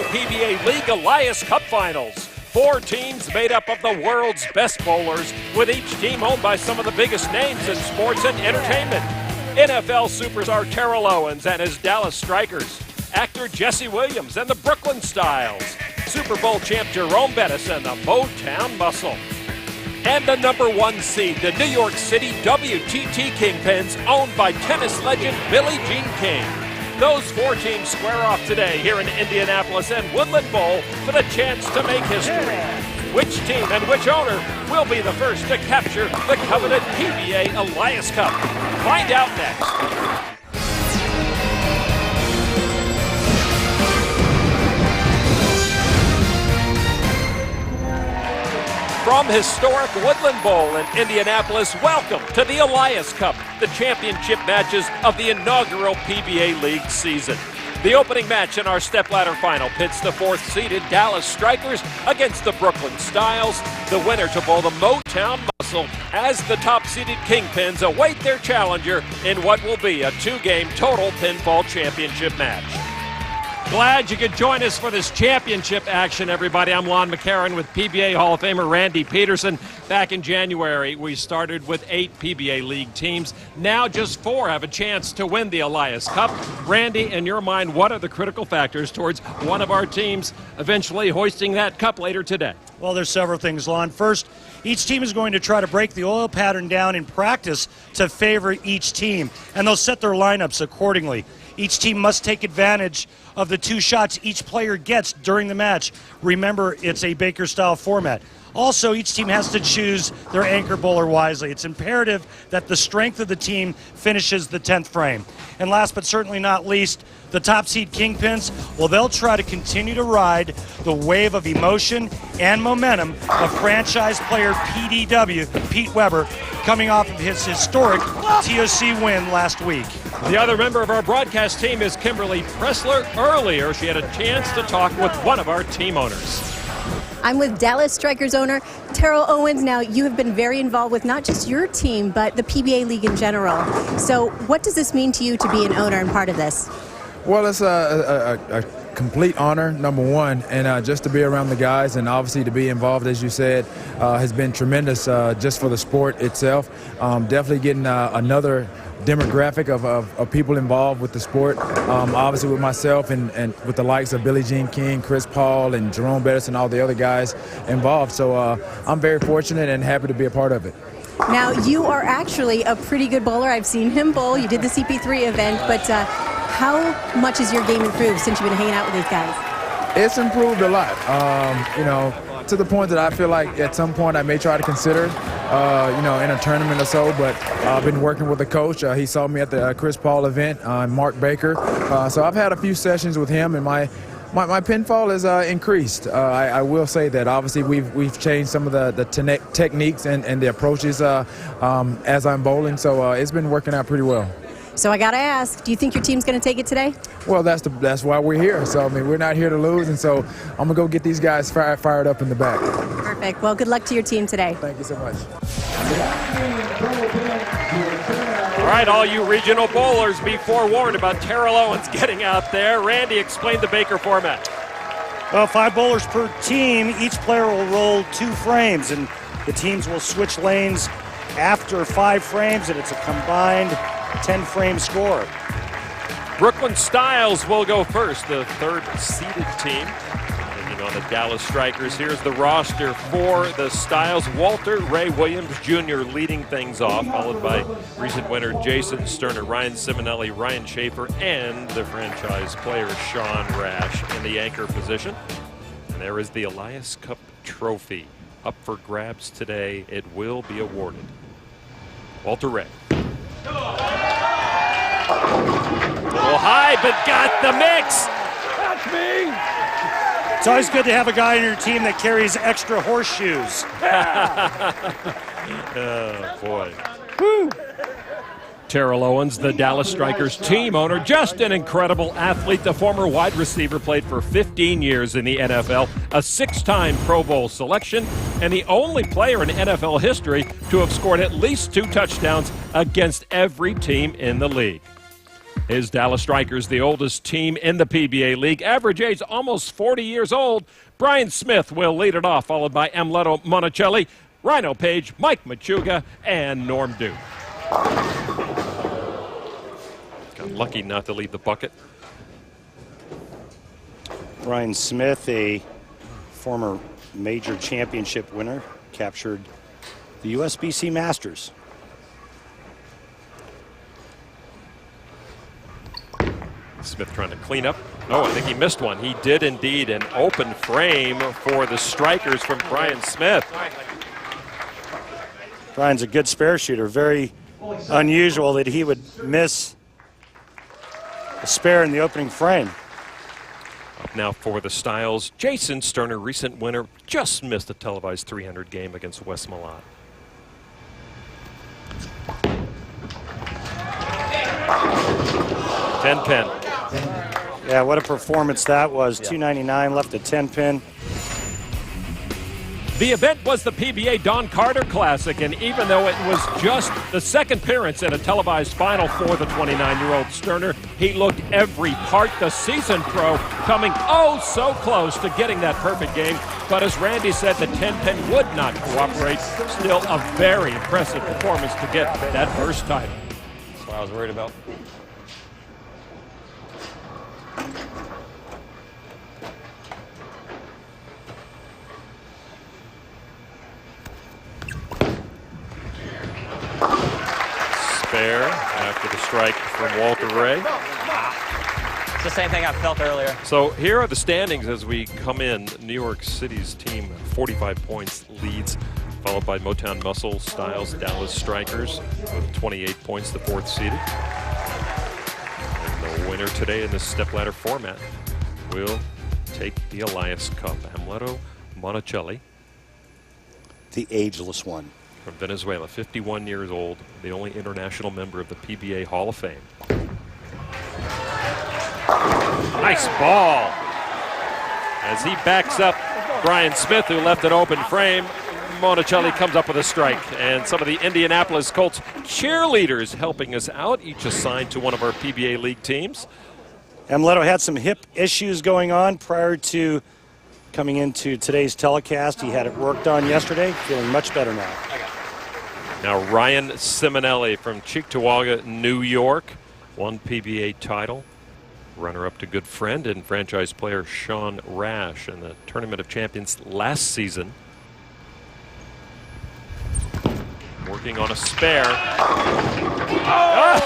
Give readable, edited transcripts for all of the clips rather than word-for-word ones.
PBA League Elias Cup Finals. 4 teams made up of the world's best bowlers, with each team owned by some of the biggest names in sports and entertainment. NFL superstar Terrell Owens and his Dallas Strikers, actor Jesse Williams and the Brooklyn Styles, Super Bowl champ Jerome Bettis and the Motown Muscle, and the number 1 seed, the New York City WTT Kingpins, owned by tennis legend Billie Jean King. Those 4 teams square off today here in Indianapolis and Woodland Bowl for the chance to make history. Which team and which owner will be the first to capture the coveted PBA Elias Cup? Find out next. From historic Woodland Bowl in Indianapolis, welcome to the Elias Cup, the championship matches of the inaugural PBA League season. The opening match in our stepladder final pits the 4th-seeded Dallas Strikers against the Brooklyn Styles, the winner to bowl the Motown Muscle, as the top-seeded Kingpins await their challenger in what will be a 2-game total pinfall championship match. Glad you could join us for this championship action, everybody. I'm Lon McCarron with PBA Hall of Famer Randy Peterson. Back in January, we started with 8 PBA League teams. Now just 4 have a chance to win the Elias Cup. Randy, in your mind, what are the critical factors towards one of our teams eventually hoisting that cup later today? Well, there's several things, Lon. First, each team is going to try to break the oil pattern down in practice to favor each team, and they'll set their lineups accordingly. Each team must take advantage of the 2 shots each player gets during the match. Remember, it's a Baker-style format. Also, each team has to choose their anchor bowler wisely. It's imperative that the strength of the team finishes the 10th frame. And last but certainly not least, the top seed Kingpins, well, they'll try to continue to ride the wave of emotion and momentum of franchise player PDW, Pete Weber, coming off of his historic TOC win last week. The other member of our broadcast team is Kimberly Pressler. Earlier, she had a chance to talk with one of our team owners. I'm with Dallas Strikers owner Terrell Owens. Now, you have been very involved with not just your team, but the PBA League in general. So what does this mean to you to be an owner and part of this? Well, it's a complete honor, number one, and just to be around the guys and obviously to be involved, as you said, has been tremendous just for the sport itself. Definitely getting another demographic of people involved with the sport, obviously with myself and with the likes of Billie Jean King, Chris Paul, and Jerome Bettis and all the other guys involved. So I'm very fortunate and happy to be a part of it. Now, you are actually a pretty good bowler. I've seen him bowl. You did the CP3 event, but how much has your game improved since you've been hanging out with these guys? It's improved a lot, you know, to the point that I feel like at some point I may try to consider, you know, in a tournament or so, but I've been working with a coach. He saw me at the Chris Paul event, Mark Baker. So I've had a few sessions with him, and my pinfall is increased. I will say that obviously we've changed some of the techniques and the approaches as I'm bowling, so it's been working out pretty well. So I got to ask, do you think your team's going to take it today? Well, that's why we're here. So, I mean, we're not here to lose, and so I'm going to go get these guys fired up in the back. Perfect. Well, good luck to your team today. Thank you so much. All right, all you regional bowlers, be forewarned about Terrell Owens getting out there. Randy, explain the Baker format. Well, 5 bowlers per team. Each player will roll 2 frames, and the teams will switch lanes after 5 frames, and it's a combined 10-frame score. Brooklyn Styles will go first, the 3rd-seeded team. Taking on the Dallas Strikers. Here's the roster for the Styles. Walter Ray Williams Jr. leading things off, followed by recent winner Jason Sterner, Ryan Simonelli, Ryan Schaefer, and the franchise player Sean Rash in the anchor position. And there is the Elias Cup trophy up for grabs today. It will be awarded. Walter Ray. A little high, but got the mix. That's me. It's always good to have a guy on your team that carries extra horseshoes. Oh, boy. Woo. Terrell Owens, the Dallas Strikers team owner, just an incredible athlete. The former wide receiver played for 15 years in the NFL, a 6-time Pro Bowl selection, and the only player in NFL history to have scored at least 2 touchdowns against every team in the league. His Dallas Strikers, the oldest team in the PBA League, average age almost 40 years old. Brian Smith will lead it off, followed by Amleto Monticelli, Rhino Page, Mike Machuga, and Norm Duke. Got lucky not to leave the bucket. Brian Smith, a former major championship winner, captured the USBC Masters. Smith trying to clean up. Oh, I think he missed one. He did indeed. An open frame for the Strikers from Brian Smith. Brian's a good spare shooter. Very unusual that he would miss a spare in the opening frame. Up now for the Styles. Jason Sterner, recent winner, just missed a televised 300 game against West Milan. Ten pin. Yeah, what a performance that was. 299 left a 10 pin. The event was the PBA Don Carter Classic, and even though it was just the second appearance in a televised final for the 29-year-old Sterner, he looked every part the season pro, coming oh so close to getting that perfect game. But as Randy said, the 10-pin would not cooperate. Still a very impressive performance to get that first title. That's what I was worried about. Spare after the strike from Walter Ray. It's the same thing I felt earlier. So here are the standings as we come in. New York City's team 45 points leads, followed by Motown Muscle, Styles, Dallas Strikers with 28 points, the fourth seeded. And the winner today in this stepladder format will take the Elias Cup. Amleto Monticelli, The ageless one. from Venezuela, 51 years old, the only international member of the PBA Hall of Fame. Nice ball. As he backs up Brian Smith, who left an open frame, Monticelli comes up with a strike. And some of the Indianapolis Colts cheerleaders helping us out, each assigned to one of our PBA League teams. Amleto had some hip issues going on prior to coming into today's telecast. He had it worked on yesterday, feeling much better now. Now Ryan Simonelli from Cheektowaga, New York, won PBA title. Runner-up to good friend and franchise player Sean Rash in the Tournament of Champions last season. Working on a spare. Oh!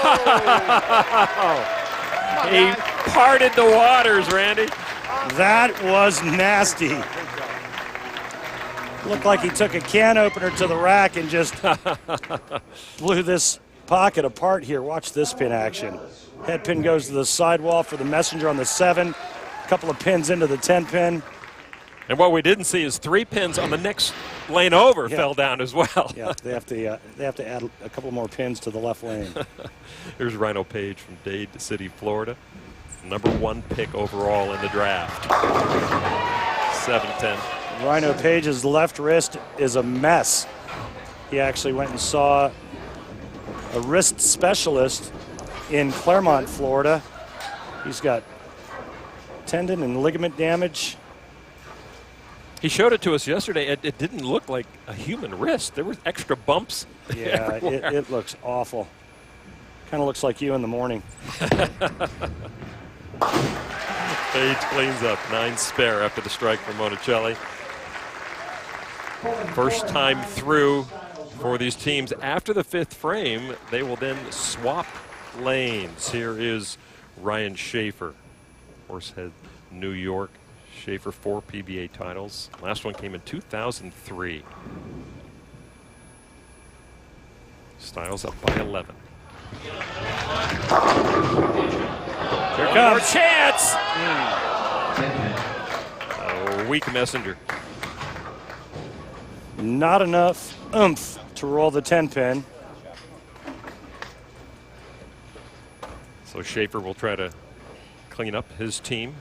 He parted the waters, Randy. That was nasty. Looked like he took a can opener to the rack and just blew this pocket apart here. Watch this pin action. Head pin goes to the sidewall for the messenger on the 7. A couple of pins into the 10 pin. And what we didn't see is 3 pins on the next lane over fell down as well. Yeah, they have to add a couple more pins to the left lane. Here's Rhino Page from Dade City, Florida. #1 pick overall in the draft. 7'10". Rhino Page's left wrist is a mess. He actually went and saw a wrist specialist in Claremont, Florida. He's got tendon and ligament damage. He showed it to us yesterday. It didn't look like a human wrist. There were extra bumps. Yeah, it looks awful. Kind of looks like you in the morning. Page cleans up. 9 spare after the strike from Monticelli. First time through for these teams. After the 5th frame, they will then swap lanes. Here is Ryan Schaefer, Horsehead, New York. Schaefer 4 PBA titles. Last one came in 2003. Styles up by 11. Here comes. More chance! A weak messenger. Not enough oomph to roll the 10 pin. So Schaefer will try to clean up his team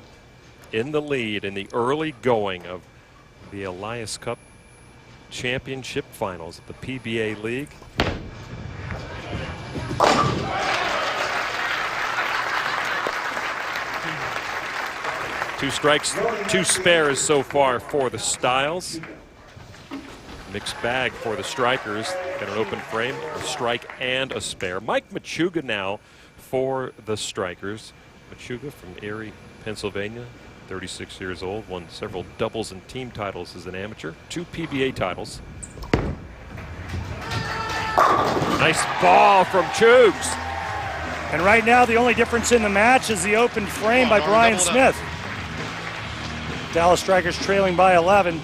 in the lead in the early going of the Elias Cup Championship Finals of the PBA League. 2 strikes, 2 spares so far for the Styles. Mixed bag for the strikers. Got an open frame, a strike, and a spare. Mike Machuga now for the strikers. Machuga from Erie, Pennsylvania, 36 years old, won several doubles and team titles as an amateur, 2 PBA titles. Nice ball from Chugs. And right now, the only difference in the match is the open frame by Brian Smith. Dallas Strikers trailing by 11.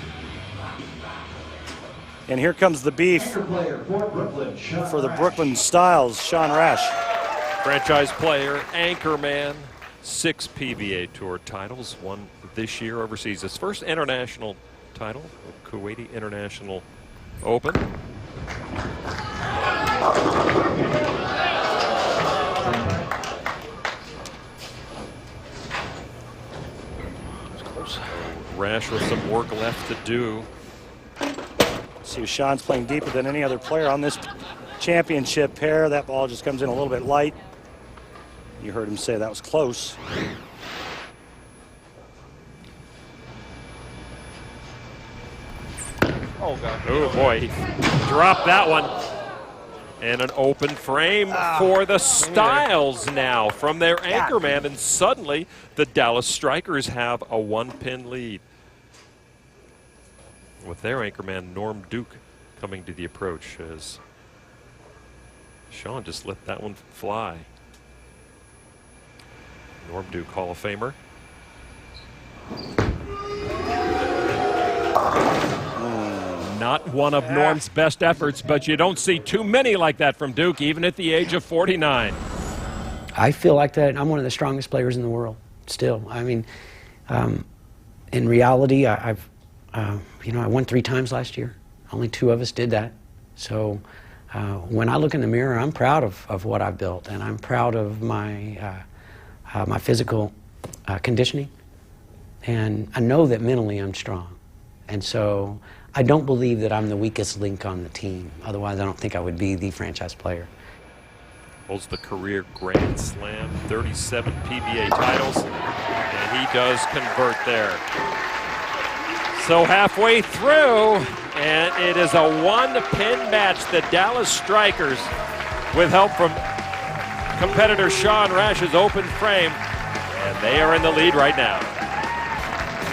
And here comes the beef for the Brooklyn Styles, Sean Rash. Franchise player, anchor man, 6 PBA Tour titles, won this year overseas. His first international title, the Kuwaiti International Open. Rash with some work left to do. See, Sean's playing deeper than any other player on this championship pair. That ball just comes in a little bit light. You heard him say that was close. Oh, God. Oh, boy. He dropped that one. And an open frame for the Styles now from their anchorman. And suddenly, the Dallas Strikers have a 1-pin lead, with their anchorman, Norm Duke, coming to the approach as Sean just let that one fly. Norm Duke, Hall of Famer. Not one of Norm's best efforts, but you don't see too many like that from Duke, even at the age of 49. I feel like that I'm one of the strongest players in the world still. I mean, in reality, I won 3 times last year. Only 2 of us did that. So when I look in the mirror, I'm proud of what I've built, and I'm proud of my physical conditioning. And I know that mentally I'm strong. And so I don't believe that I'm the weakest link on the team. Otherwise, I don't think I would be the franchise player. Holds the career Grand Slam, 37 PBA titles, and he does convert there. So halfway through, and it is a 1-pin match. The Dallas Strikers, with help from competitor Sean Rash's open frame, and they are in the lead right now.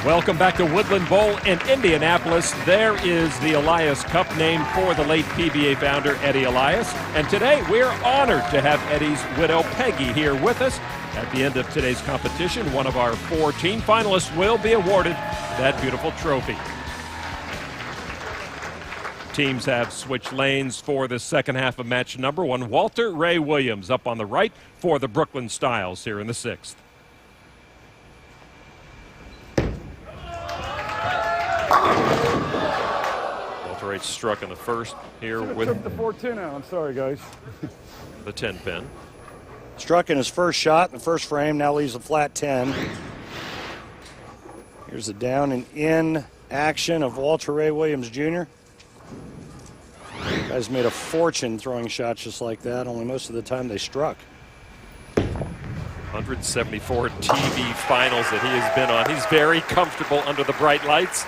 Welcome back to Woodland Bowl in Indianapolis. There is the Elias Cup, named for the late PBA founder Eddie Elias. And today we're honored to have Eddie's widow Peggy here with us. At the end of today's competition, one of our 4 team finalists will be awarded that beautiful trophy. Teams have switched lanes for the second half of match number 1. Walter Ray Williams up on the right for the Brooklyn Styles here in the 6th. Walter Ray struck in the first here with the 4-10 out. I'm sorry, guys. the 10-pin. Struck in his first shot in the first frame, now leaves a flat 10. Here's the down and in action of Walter Ray Williams Jr. Guy's made a fortune throwing shots just like that, only most of the time they struck. 174 TV finals that he has been on. He's very comfortable under the bright lights.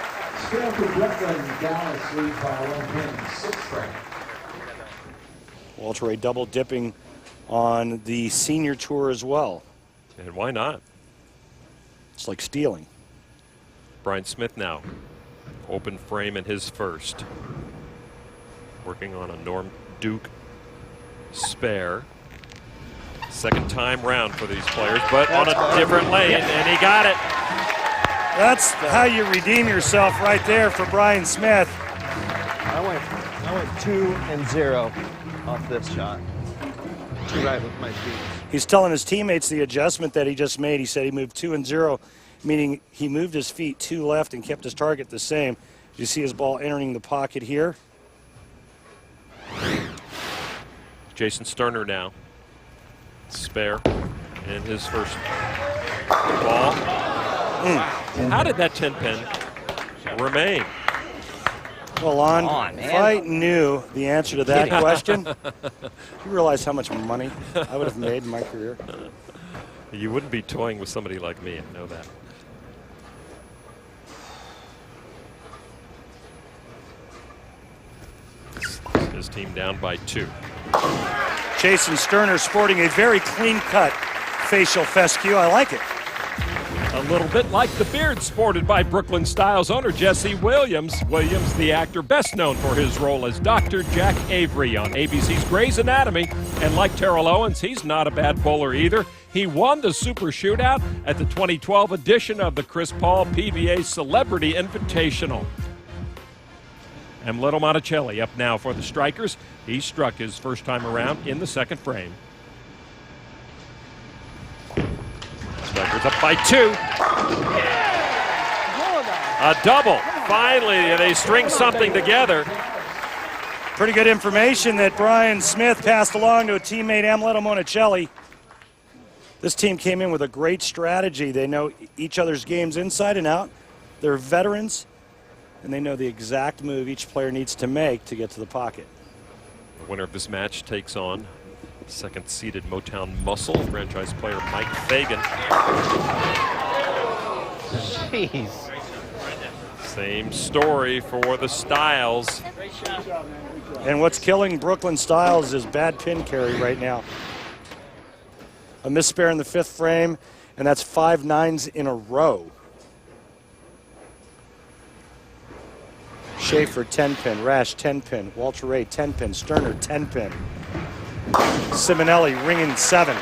Walter Ray double dipping on the senior tour as well. And why not? It's like stealing. Brian Smith now. Open frame in his first. Working on a Norm Duke spare. Second time round for these players, but on a different lane, and he got it. That's how you redeem yourself right there for Brian Smith. I went 2-0 off this shot. 2 right with my feet. He's telling his teammates the adjustment that he just made. He said he moved 2-0, meaning he moved his feet 2 left and kept his target the same. You see his ball entering the pocket here. Jason Sterner now. Spare in his first ball. How did that 10-pin remain? Well, Lon, if I knew the answer to that question, you realize how much money I would have made in my career? You wouldn't be toying with somebody like me, I know that. his team down by 2. Jason Sterner sporting a very clean-cut facial fescue. I like it. A little bit like the beard sported by Brooklyn Styles owner Jesse Williams. Williams, the actor best known for his role as Dr. Jack Avery on ABC's Grey's Anatomy. And like Terrell Owens, he's not a bad bowler either. He won the Super Shootout at the 2012 edition of the Chris Paul PBA Celebrity Invitational. And Little Monticelli up now for the Strikers. He struck his first time around in the second frame. Strikers up by 2. A double. Finally, they string something together. Pretty good information that Brian Smith passed along to a teammate, Amleto Monticelli. This team came in with a great strategy. They know each other's games inside and out. They're veterans, and they know the exact move each player needs to make to get to the pocket. The winner of this match takes on second-seeded Motown Muscle franchise player Mike Fagan. Jeez. Same story for the Styles. And what's killing Brooklyn Styles is bad pin carry right now. A misspare in the 5th frame, and that's 5 9s in a row. Schaefer 10-pin, Rash 10-pin, Walter Ray 10-pin, Sterner 10-pin. Simonelli ringing 7.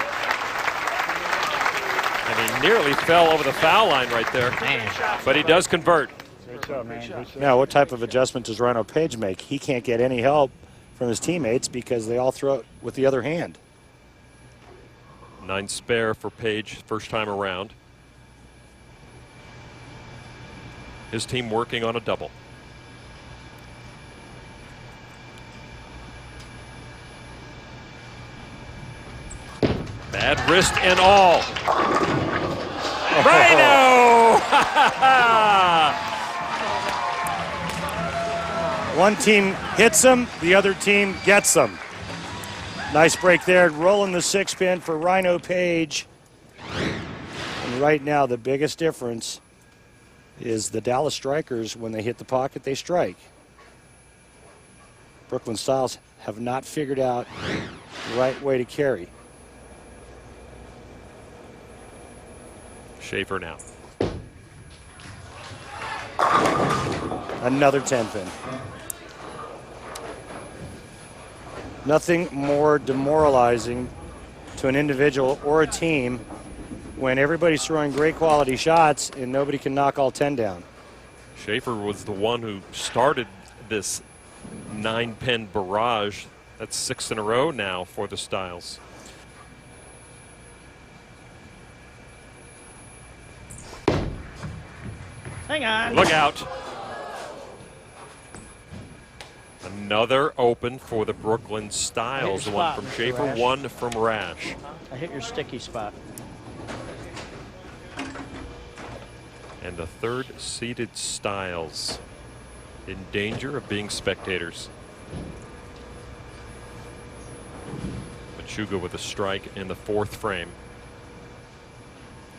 And he nearly fell over the foul line right there. But he does convert. Now, what type of adjustment does Rhino Page make? He can't get any help from his teammates because they all throw it with the other hand. 9 spare for Page first time around. His team working on a double. Bad wrist and all. Rhino! One team hits them, the other team gets them. Nice break there, rolling the 6-pin for Rhino Page. And right now, the biggest difference is the Dallas Strikers, when they hit the pocket, they strike. Brooklyn Styles have not figured out the right way to carry. Schaefer now. Another 10-pin. Nothing more demoralizing to an individual or a team when everybody's throwing great quality shots and nobody can knock all 10 down. Schaefer was the one who started this 9-pin barrage. That's 6 in a row now for the Styles. Hang on. Look out. Another open for the Brooklyn Styles. One from Schaefer, one from Rash. I hit your sticky spot. And the third-seeded Styles in danger of being spectators. Machuga with a strike in the 4th frame.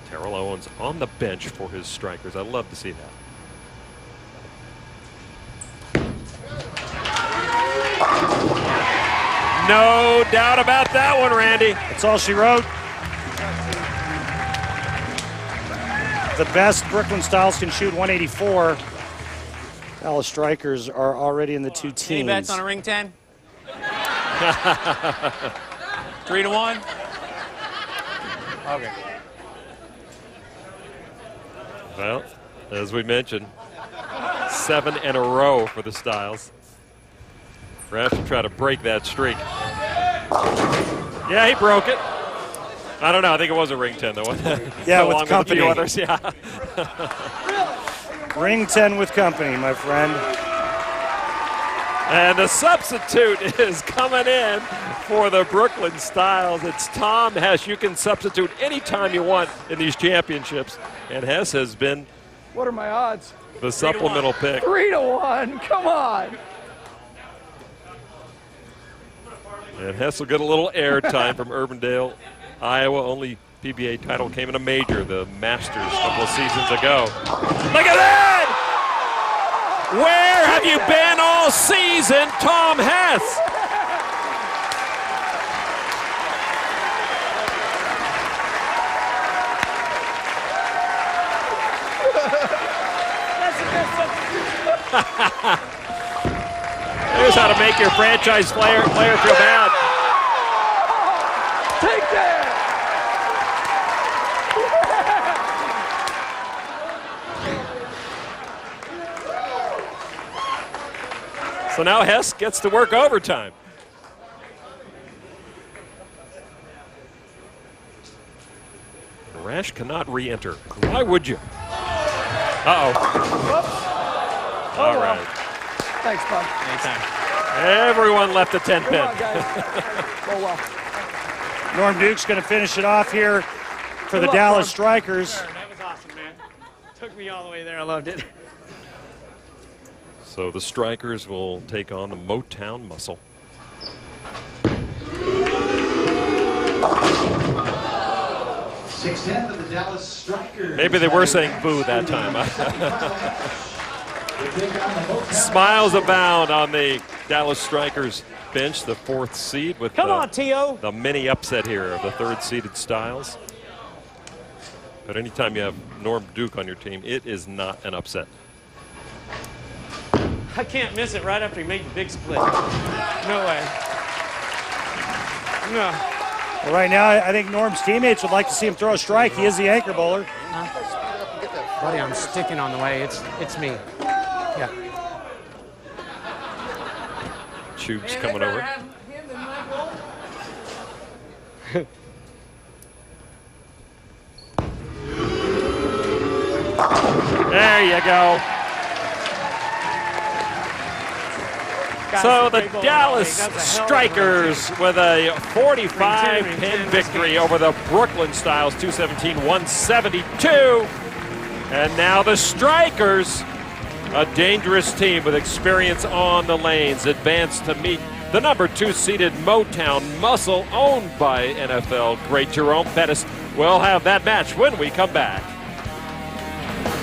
Terrell Owens on the bench for his Strikers. I love to see that. No doubt about that one, Randy. That's all she wrote. The best Brooklyn Styles can shoot 184. Dallas Strikers are already in the 2 teens. Any bets on a ring 10? 3 to 1? Okay. Well, as we mentioned, 7 in a row for the Styles. Rash will try to break that streak. Yeah, he broke it. I don't know. I think it was a ring 10, though. Yeah, along with company. a few others. Yeah. Ring 10 with company, my friend. And the substitute is coming in for the Brooklyn Styles. It's Tom Hess. You can substitute anytime you want in these championships. And Hess has been What are my odds? the supplemental pick. 3 to 1. Come on. And Hess will get a little airtime from Urbandale, Iowa. Only PBA title came in a major, the Masters, a couple of seasons ago. Look at that! Where have you been all season, Tom Hess? Here's how to make your franchise player feel bad. Take that! So now Hess gets to work overtime. Rash cannot re-enter. Why would you? Uh-oh. All right. Thanks, bud. Anytime. Everyone left the 10 Come pin. on, guys. Oh, well. Norm Duke's going to finish it off here for the luck, Dallas Norm. Strikers. That was awesome, man. Took me all the way there. I loved it. So the Strikers will take on the Motown Muscle. Of the Dallas Strikers. Maybe they were saying boo that time. Smiles abound on the Dallas Strikers bench, the 4th seed with Come on, T.O. the mini upset here of the 3rd-seeded Styles. But anytime you have Norm Duke on your team, it is not an upset. I can't miss it right after he made the big split. No way. No. Well, right now, I think Norm's teammates would like to see him throw a strike. He is the anchor bowler. Buddy, I'm sticking on the way. It's me. Yeah. Tube's coming over. There you go. So the Dallas Strikers with a 45-pin victory over the Brooklyn Styles, 217-172. And now the Strikers, a dangerous team with experience on the lanes, advance to meet the number 2-seeded Motown Muscle, owned by NFL great Jerome Pettis. We'll have that match when we come back.